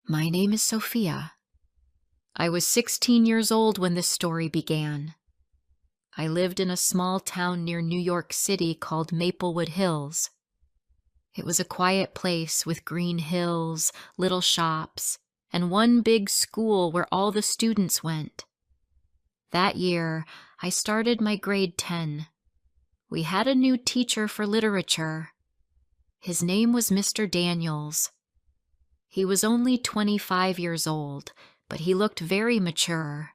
My name is Sophia. I was 16 years old when this story began. I lived in a small town near New York City called Maplewood Hills. It was a quiet place with green hills, little shops, and one big school where all the students went. That year, I started my grade 10. We had a new teacher for literature. His name was Mr. Daniels. He was only 25 years old, but he looked very mature.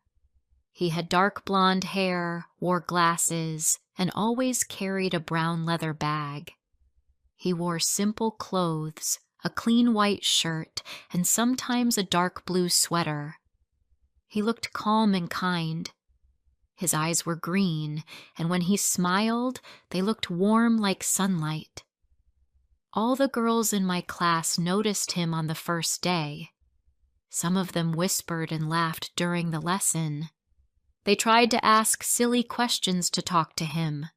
He had dark blonde hair, wore glasses, and always carried a brown leather bag. He wore simple clothes, a clean white shirt, and sometimes a dark blue sweater. He looked calm and kind. His eyes were green, and when he smiled, they looked warm like sunlight. All the girls in my class noticed him on the first day. Some of them whispered and laughed during the lesson. They tried to ask silly questions to talk to him.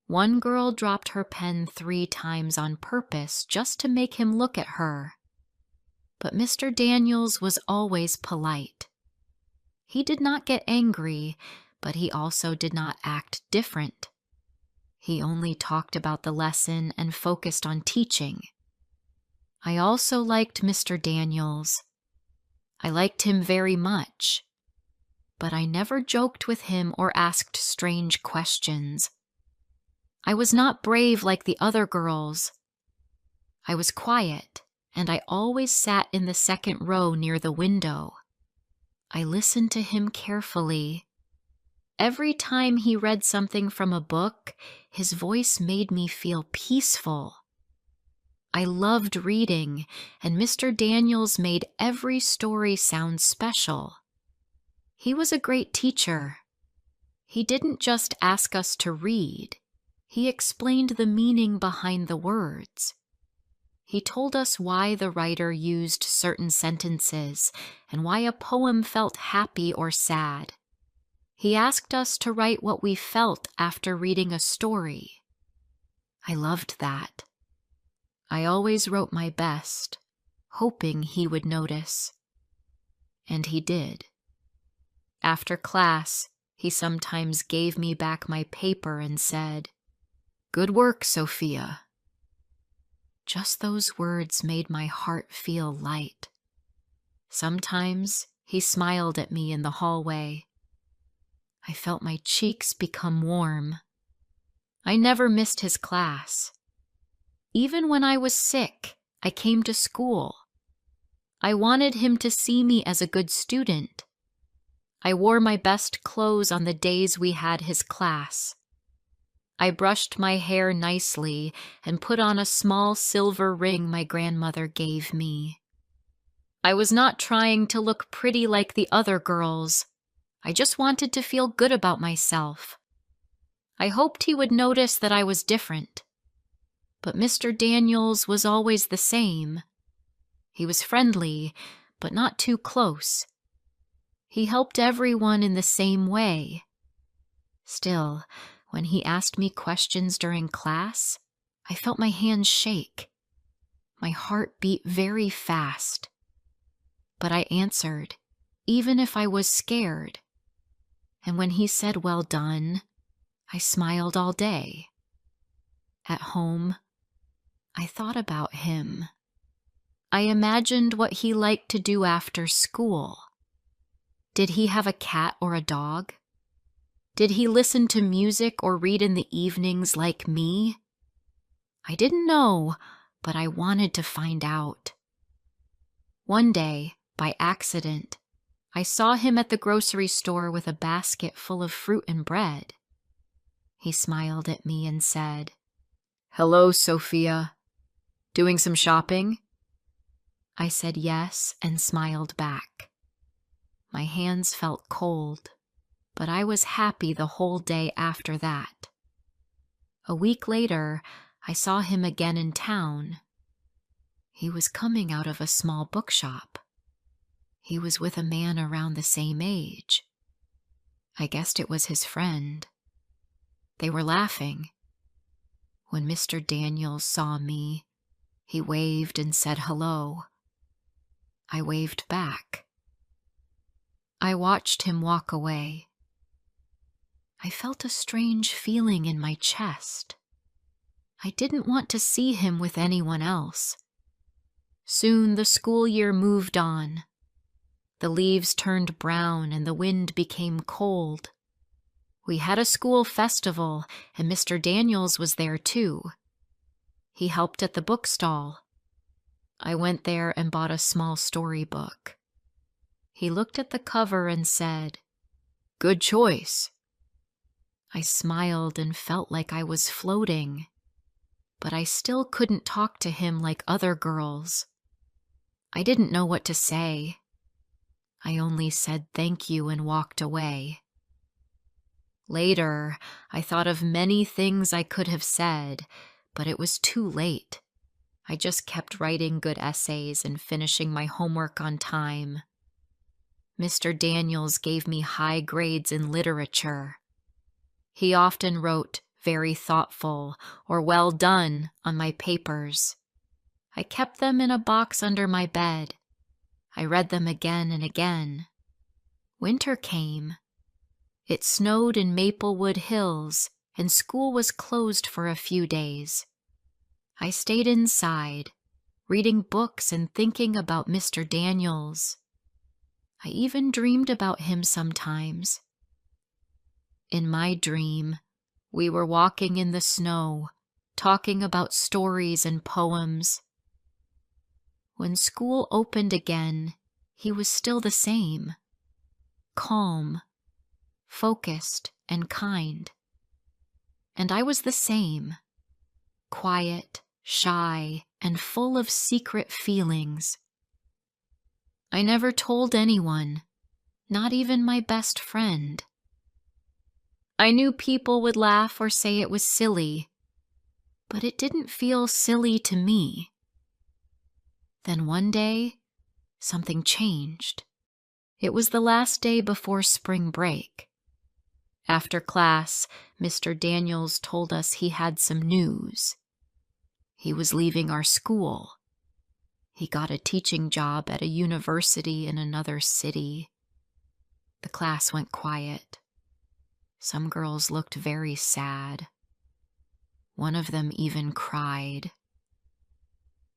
One girl dropped her pen 3 times on purpose just to make him look at her. But Mr. Daniels was always polite. He did not get angry, but he also did not act different. He only talked about the lesson and focused on teaching. I also liked Mr. Daniels. I liked him very much, but I never joked with him or asked strange questions. I was not brave like the other girls. I was quiet, and I always sat in the second row near the window. I listened to him carefully. Every time he read something from a book, his voice made me feel peaceful. I loved reading, and Mr. Daniels made every story sound special. He was a great teacher. He didn't just ask us to read. He explained the meaning behind the words. He told us why the writer used certain sentences and why a poem felt happy or sad. He asked us to write what we felt after reading a story. I loved that. I always wrote my best, hoping he would notice. And he did. After class, he sometimes gave me back my paper and said, "Good work, Sophia." Just those words made my heart feel light. Sometimes he smiled at me in the hallway. I felt my cheeks become warm. I never missed his class. Even when I was sick, I came to school. I wanted him to see me as a good student. I wore my best clothes on the days we had his class. I brushed my hair nicely and put on a small silver ring my grandmother gave me. I was not trying to look pretty like the other girls. I just wanted to feel good about myself. I hoped he would notice that I was different. But Mr. Daniels was always the same. He was friendly, but not too close. He helped everyone in the same way. Still, when he asked me questions during class, I felt my hands shake. My heart beat very fast. But I answered, even if I was scared. And when he said, "Well done," I smiled all day. At home, I thought about him. I imagined what he liked to do after school. Did he have a cat or a dog? Did he listen to music or read in the evenings like me? I didn't know, but I wanted to find out. One day, by accident, I saw him at the grocery store with a basket full of fruit and bread. He smiled at me and said, "Hello, Sophia. Doing some shopping?" I said yes and smiled back. My hands felt cold, but I was happy the whole day after that. A week later, I saw him again in town. He was coming out of a small bookshop. He was with a man around the same age. I guessed it was his friend. They were laughing. When Mr. Daniels saw me, he waved and said hello. I waved back. I watched him walk away. I felt a strange feeling in my chest. I didn't want to see him with anyone else. Soon the school year moved on. The leaves turned brown and the wind became cold. We had a school festival, and Mr. Daniels was there too. He helped at the bookstall. I went there and bought a small storybook. He looked at the cover and said, "Good choice." I smiled and felt like I was floating, but I still couldn't talk to him like other girls. I didn't know what to say. I only said thank you and walked away. Later, I thought of many things I could have said, but it was too late. I just kept writing good essays and finishing my homework on time. Mr. Daniels gave me high grades in literature. He often wrote "very thoughtful" or "well done" on my papers. I kept them in a box under my bed. I read them again and again. Winter came. It snowed in Maplewood Hills, and school was closed for a few days. I stayed inside, reading books and thinking about Mr. Daniels. I even dreamed about him sometimes. In my dream, we were walking in the snow, talking about stories and poems. When school opened again, he was still the same, calm, focused, and kind. And I was the same, quiet, shy, and full of secret feelings. I never told anyone, not even my best friend. I knew people would laugh or say it was silly, but it didn't feel silly to me. Then one day, something changed. It was the last day before spring break. After class, Mr. Daniels told us he had some news. He was leaving our school. He got a teaching job at a university in another city. The class went quiet. Some girls looked very sad. One of them even cried.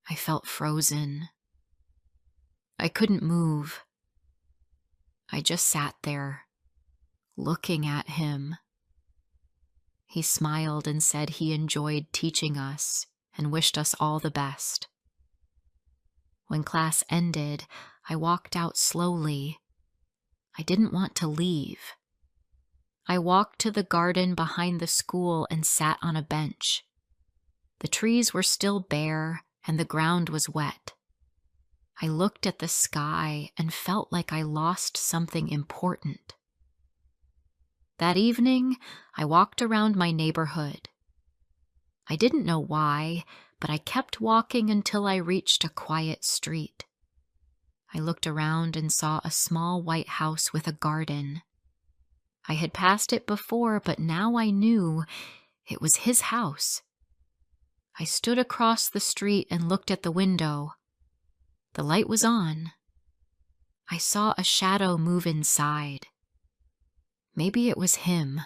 I felt frozen. I couldn't move. I just sat there, looking at him. He smiled and said he enjoyed teaching us and wished us all the best. When class ended, I walked out slowly. I didn't want to leave. I walked to the garden behind the school and sat on a bench. The trees were still bare and the ground was wet. I looked at the sky and felt like I lost something important. That evening, I walked around my neighborhood. I didn't know why, but I kept walking until I reached a quiet street. I looked around and saw a small white house with a garden. I had passed it before, but now I knew it was his house. I stood across the street and looked at the window. The light was on. I saw a shadow move inside. Maybe it was him.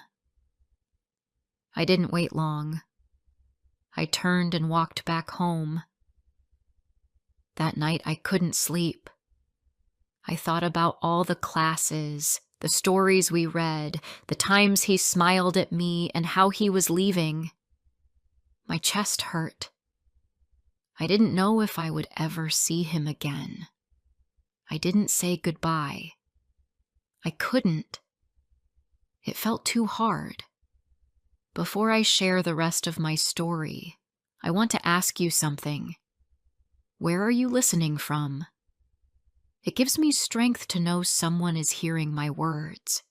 I didn't wait long. I turned and walked back home. That night I couldn't sleep. I thought about all the classes, the stories we read, the times he smiled at me, and how he was leaving. My chest hurt. I didn't know if I would ever see him again. I didn't say goodbye. I couldn't. It felt too hard. Before I share the rest of my story, I want to ask you something. Where are you listening from? It gives me strength to know someone is hearing my words.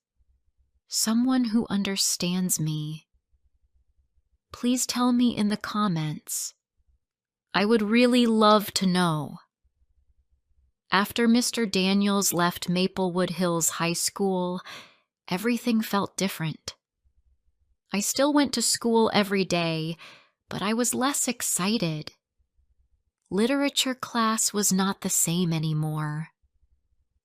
Someone who understands me. Please tell me in the comments. I would really love to know. After Mr. Daniels left Maplewood Hills High School, everything felt different. I still went to school every day, but I was less excited. Literature class was not the same anymore.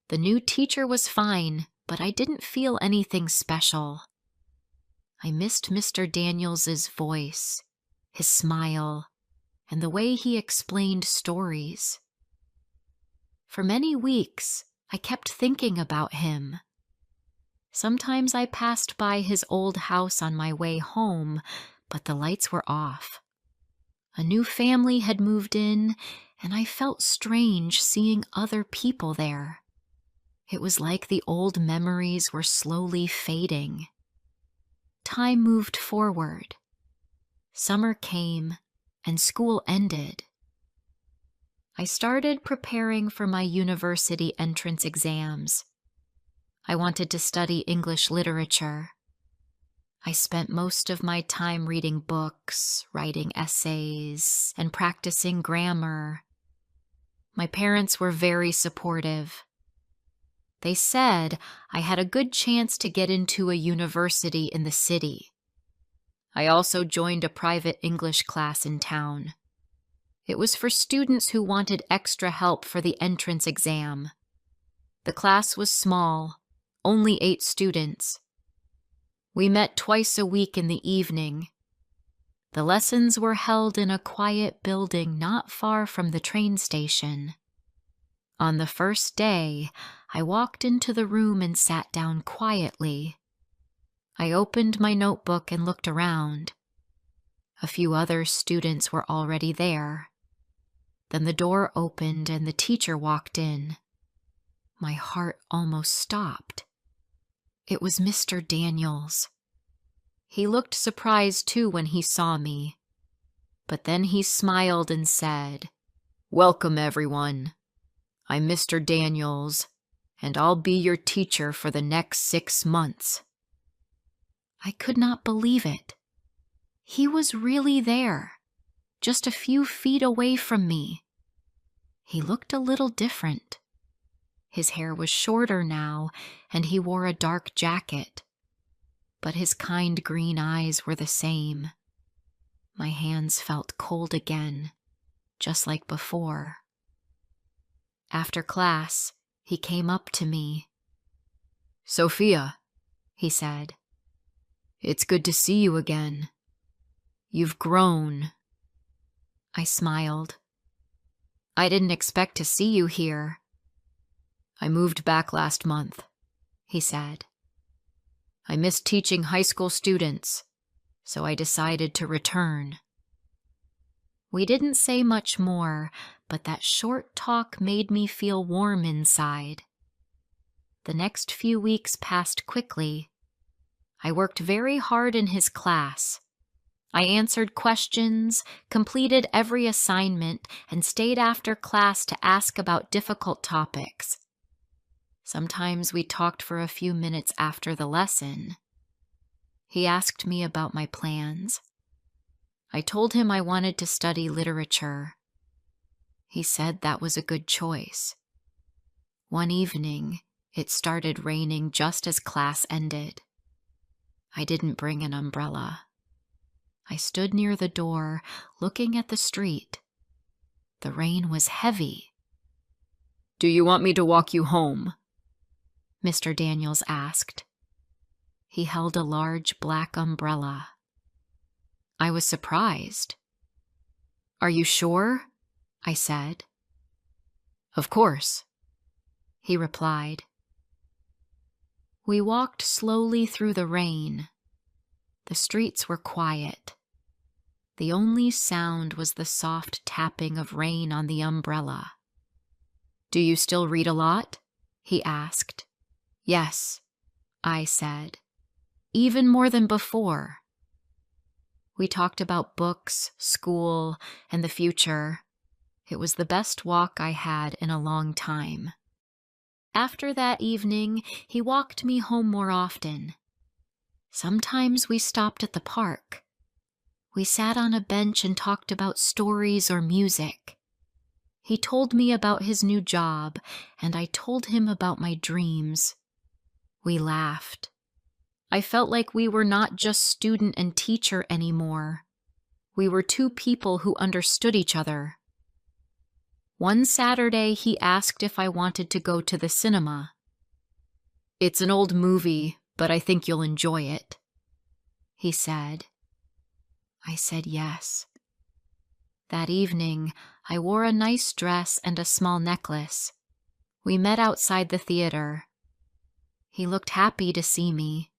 The new teacher was fine, but I didn't feel anything special. I missed Mr. Daniels's voice, his smile, and the way he explained stories. For many weeks, I kept thinking about him. Sometimes I passed by his old house on my way home, but the lights were off. A new family had moved in, and I felt strange seeing other people there. It was like the old memories were slowly fading. Time moved forward. Summer came, and school ended. I started preparing for my university entrance exams. I wanted to study English literature. I spent most of my time reading books, writing essays, and practicing grammar. My parents were very supportive. They said I had a good chance to get into a university in the city. I also joined a private English class in town. It was for students who wanted extra help for the entrance exam. The class was small, only 8 students. We met twice a week in the evening. The lessons were held in a quiet building not far from the train station. On the first day, I walked into the room and sat down quietly. I opened my notebook and looked around. A few other students were already there. Then the door opened and the teacher walked in. My heart almost stopped. It was Mr. Daniels. He looked surprised too when he saw me. But then he smiled and said, "Welcome, everyone. I'm Mr. Daniels, and I'll be your teacher for the next 6 months." I could not believe it. He was really there, just a few feet away from me. He looked a little different. His hair was shorter now, and he wore a dark jacket. But his kind green eyes were the same. My hands felt cold again, just like before. After class, he came up to me. "Sophia," he said, "it's good to see you again. You've grown." I smiled. "I didn't expect to see you here." "I moved back last month," he said. "I miss teaching high school students, so I decided to return." We didn't say much more, but that short talk made me feel warm inside. The next few weeks passed quickly. I worked very hard in his class. I answered questions, completed every assignment, and stayed after class to ask about difficult topics. Sometimes we talked for a few minutes after the lesson. He asked me about my plans. I told him I wanted to study literature. He said that was a good choice. One evening, it started raining just as class ended. I didn't bring an umbrella. I stood near the door, looking at the street. The rain was heavy. "Do you want me to walk you home?" Mr. Daniels asked. He held a large black umbrella. I was surprised. "Are you sure?" I said. "Of course," he replied. We walked slowly through the rain. The streets were quiet. The only sound was the soft tapping of rain on the umbrella. "Do you still read a lot?" he asked. "Yes," I said. "Even more than before." We talked about books, school, and the future. It was the best walk I had in a long time. After that evening, he walked me home more often. Sometimes we stopped at the park. We sat on a bench and talked about stories or music. He told me about his new job, and I told him about my dreams. We laughed. I felt like we were not just student and teacher anymore. We were 2 people who understood each other. One Saturday, he asked if I wanted to go to the cinema. "It's an old movie, but I think you'll enjoy it," he said. I said yes. That evening, I wore a nice dress and a small necklace. We met outside the theater. He looked happy to see me.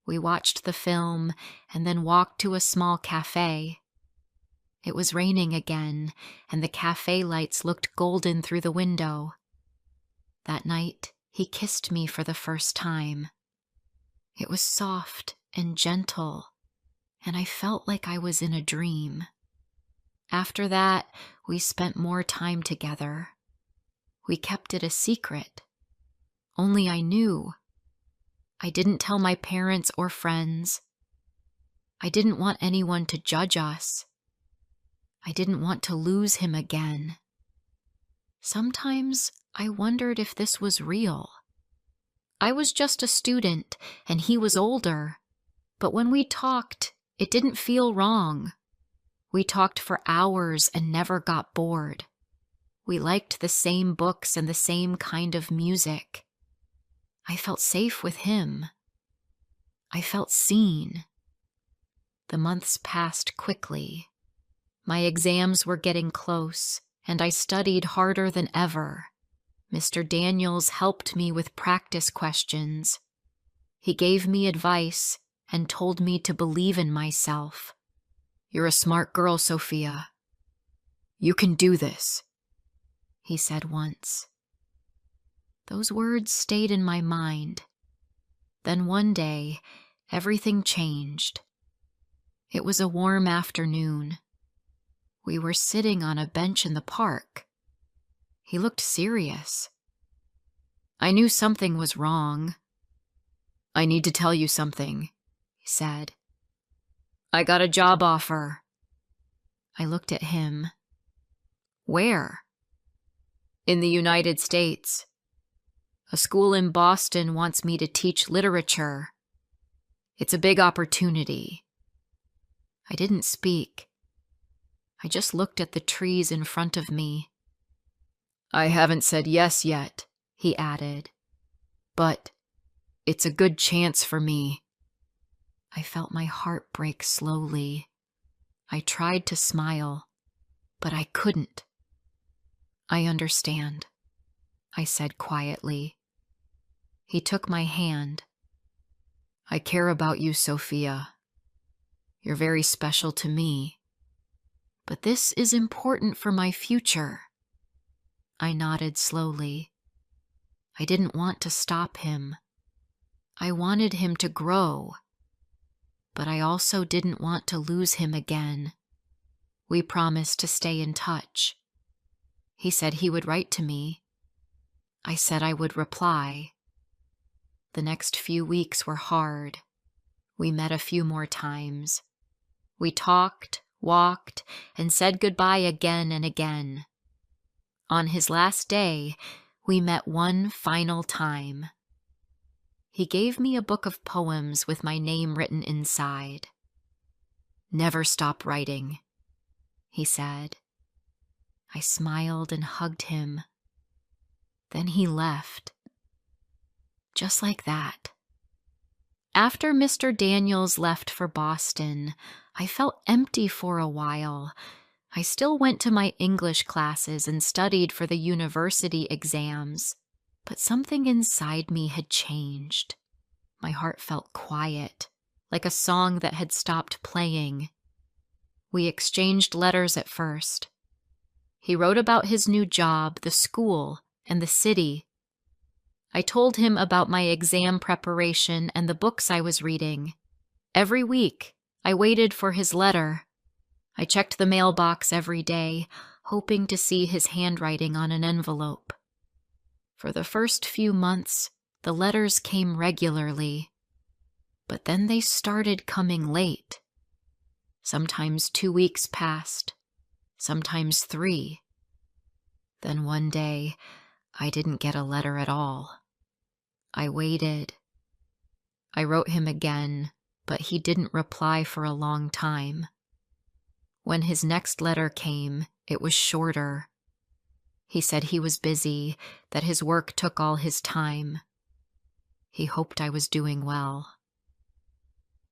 We watched the film and then walked to a small cafe. It was raining again, and the cafe lights looked golden through the window. That night, he kissed me for the first time. It was soft and gentle, and I felt like I was in a dream. After that, we spent more time together. We kept it a secret. Only I knew. I didn't tell my parents or friends. I didn't want anyone to judge us. I didn't want to lose him again. Sometimes I wondered if this was real. I was just a student, and he was older. But when we talked, it didn't feel wrong. We talked for hours and never got bored. We liked the same books and the same kind of music. I felt safe with him. I felt seen. The months passed quickly. My exams were getting close, and I studied harder than ever. Mr. Daniels helped me with practice questions. He gave me advice and told me to believe in myself. "You're a smart girl, Sophia. You can do this," he said once. Those words stayed in my mind. Then one day, everything changed. It was a warm afternoon. We were sitting on a bench in the park. He looked serious. I knew something was wrong. "I need to tell you something," he said. "I got a job offer." I looked at him. "Where?" "In the United States. A school in Boston wants me to teach literature. It's a big opportunity." I didn't speak. I just looked at the trees in front of me. "I haven't said yes yet," he added, "but it's a good chance for me." I felt my heart break slowly. I tried to smile, but I couldn't. "I understand," I said quietly. He took my hand. "I care about you, Sophia. You're very special to me. But this is important for my future." I nodded slowly. I didn't want to stop him. I wanted him to grow. But I also didn't want to lose him again. We promised to stay in touch. He said he would write to me. I said I would reply. The next few weeks were hard. We met a few more times. We talked, walked, and said goodbye again and again. On his last day, we met one final time. He gave me a book of poems with my name written inside. "Never stop writing," he said. I smiled and hugged him. Then he left. Just like that. After Mr. Daniels left for Boston, I felt empty for a while. I still went to my English classes and studied for the university exams, but something inside me had changed. My heart felt quiet, like a song that had stopped playing. We exchanged letters at first. He wrote about his new job, the school, and the city. I told him about my exam preparation and the books I was reading. Every week, I waited for his letter. I checked the mailbox every day, hoping to see his handwriting on an envelope. For the first few months, the letters came regularly. But then they started coming late. Sometimes 2 weeks passed, sometimes 3. Then one day, I didn't get a letter at all. I waited. I wrote him again, but he didn't reply for a long time. When his next letter came, it was shorter. He said he was busy, that his work took all his time. He hoped I was doing well.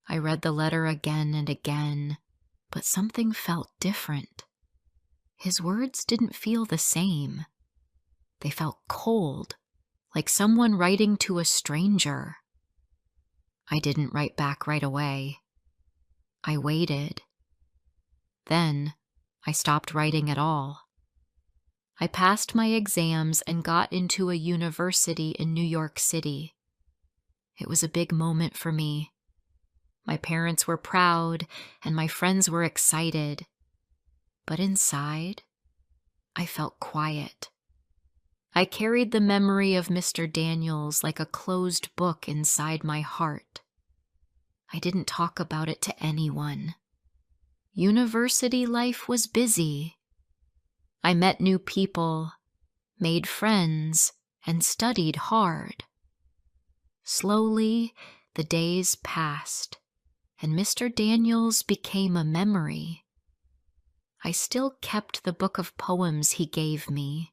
I read the letter again and again, but something felt different. His words didn't feel the same. They felt cold, like someone writing to a stranger. I didn't write back right away. I waited. Then I stopped writing at all. I passed my exams and got into a university in New York City. It was a big moment for me. My parents were proud and my friends were excited. But inside, I felt quiet. I carried the memory of Mr. Daniels like a closed book inside my heart. I didn't talk about it to anyone. University life was busy. I met new people, made friends, and studied hard. Slowly, the days passed, and Mr. Daniels became a memory. I still kept the book of poems he gave me.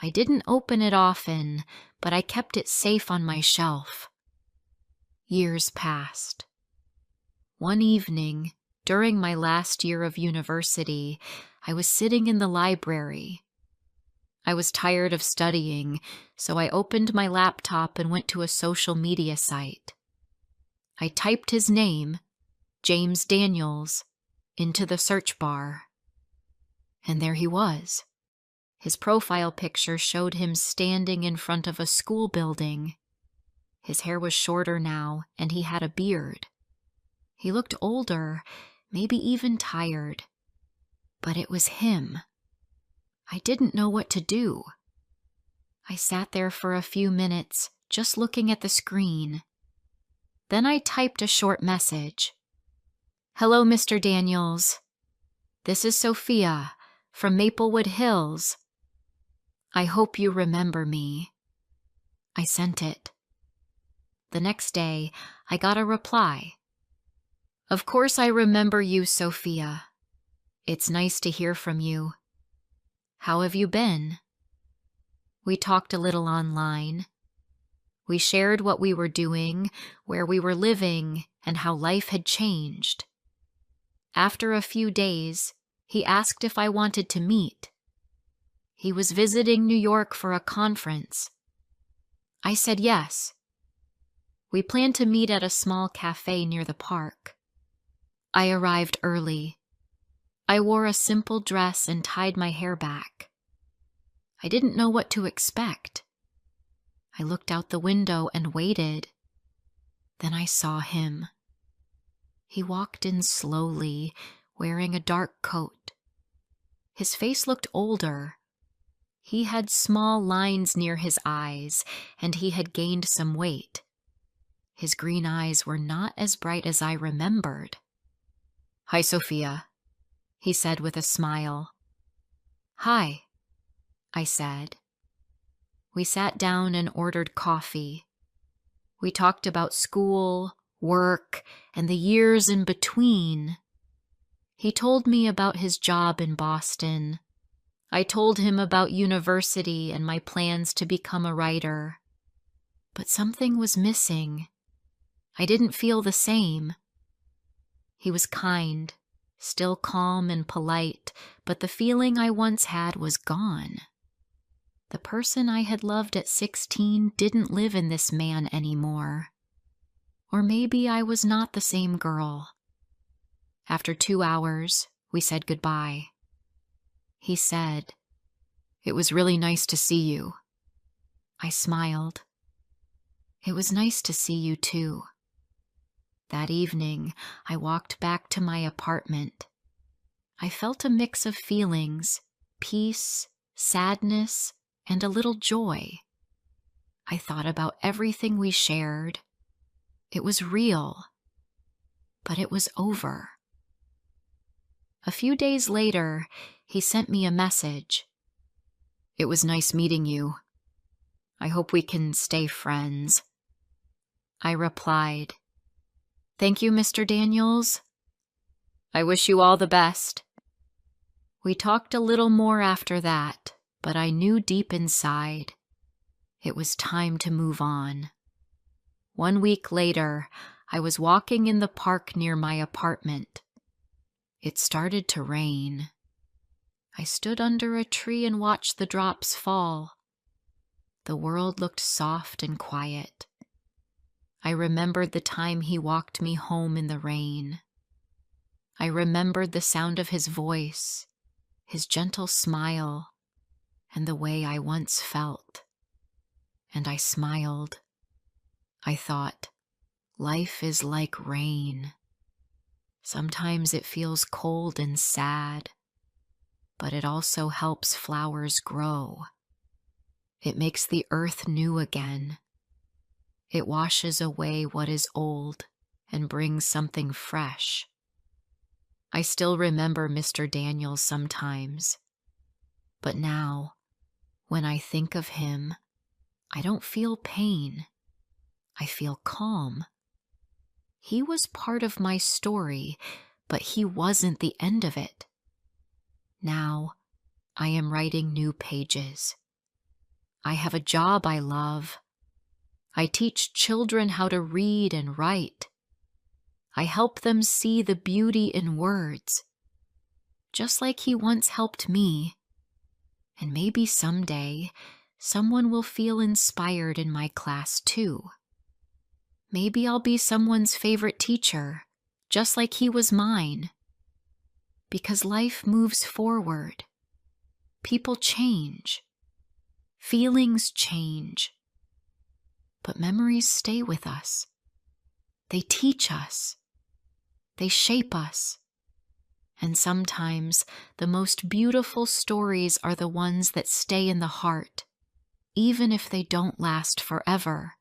I didn't open it often, but I kept it safe on my shelf. Years passed. One evening, during my last year of university, I was sitting in the library. I was tired of studying, so I opened my laptop and went to a social media site. I typed his name, James Daniels, into the search bar. And there he was. His profile picture showed him standing in front of a school building. His hair was shorter now, and he had a beard. He looked older, maybe even tired. But it was him. I didn't know what to do. I sat there for a few minutes, just looking at the screen. Then I typed a short message. "Hello, Mr. Daniels. This is Sophia from Maplewood Hills. I hope you remember me." I sent it. The next day, I got a reply. "Of course I remember you, Sophia. It's nice to hear from you. How have you been?" We talked a little online. We shared what we were doing, where we were living, and how life had changed. After a few days, he asked if I wanted to meet. He was visiting New York for a conference. I said yes. We planned to meet at a small cafe near the park. I arrived early. I wore a simple dress and tied my hair back. I didn't know what to expect. I looked out the window and waited. Then I saw him. He walked in slowly, wearing a dark coat. His face looked older. He had small lines near his eyes, and he had gained some weight. His green eyes were not as bright as I remembered. "Hi, Sophia," he said with a smile. "Hi," I said. We sat down and ordered coffee. We talked about school, work, and the years in between. He told me about his job in Boston. I told him about university and my plans to become a writer. But something was missing. I didn't feel the same. He was kind, still calm and polite, but the feeling I once had was gone. The person I had loved at 16 didn't live in this man anymore. Or maybe I was not the same girl. After 2 hours, we said goodbye. He said, "It was really nice to see you." I smiled. "It was nice to see you too." That evening, I walked back to my apartment. I felt a mix of feelings, peace, sadness, and a little joy. I thought about everything we shared. It was real, but it was over. A few days later, he sent me a message. "It was nice meeting you. I hope we can stay friends." I replied, "Thank you, Mr. Daniels. I wish you all the best." We talked a little more after that. but I knew deep inside it was time to move on. 1 week later, I was walking in the park near my apartment. It started to rain. I stood under a tree and watched the drops fall. The world looked soft and quiet. I remembered the time he walked me home in the rain. I remembered the sound of his voice, his gentle smile, and the way I once felt. And I smiled. I thought, life is like rain. Sometimes it feels cold and sad, but it also helps flowers grow. It makes the earth new again. It washes away what is old and brings something fresh. I still remember Mr. Daniels sometimes, but now, when I think of him, I don't feel pain. I feel calm. He was part of my story, but he wasn't the end of it. Now, I am writing new pages. I have a job I love. I teach children how to read and write. I help them see the beauty in words, just like he once helped me. And maybe someday, someone will feel inspired in my class too. Maybe I'll be someone's favorite teacher, just like he was mine. Because life moves forward. People change. Feelings change. But memories stay with us. They teach us. They shape us. And sometimes the most beautiful stories are the ones that stay in the heart, even if they don't last forever.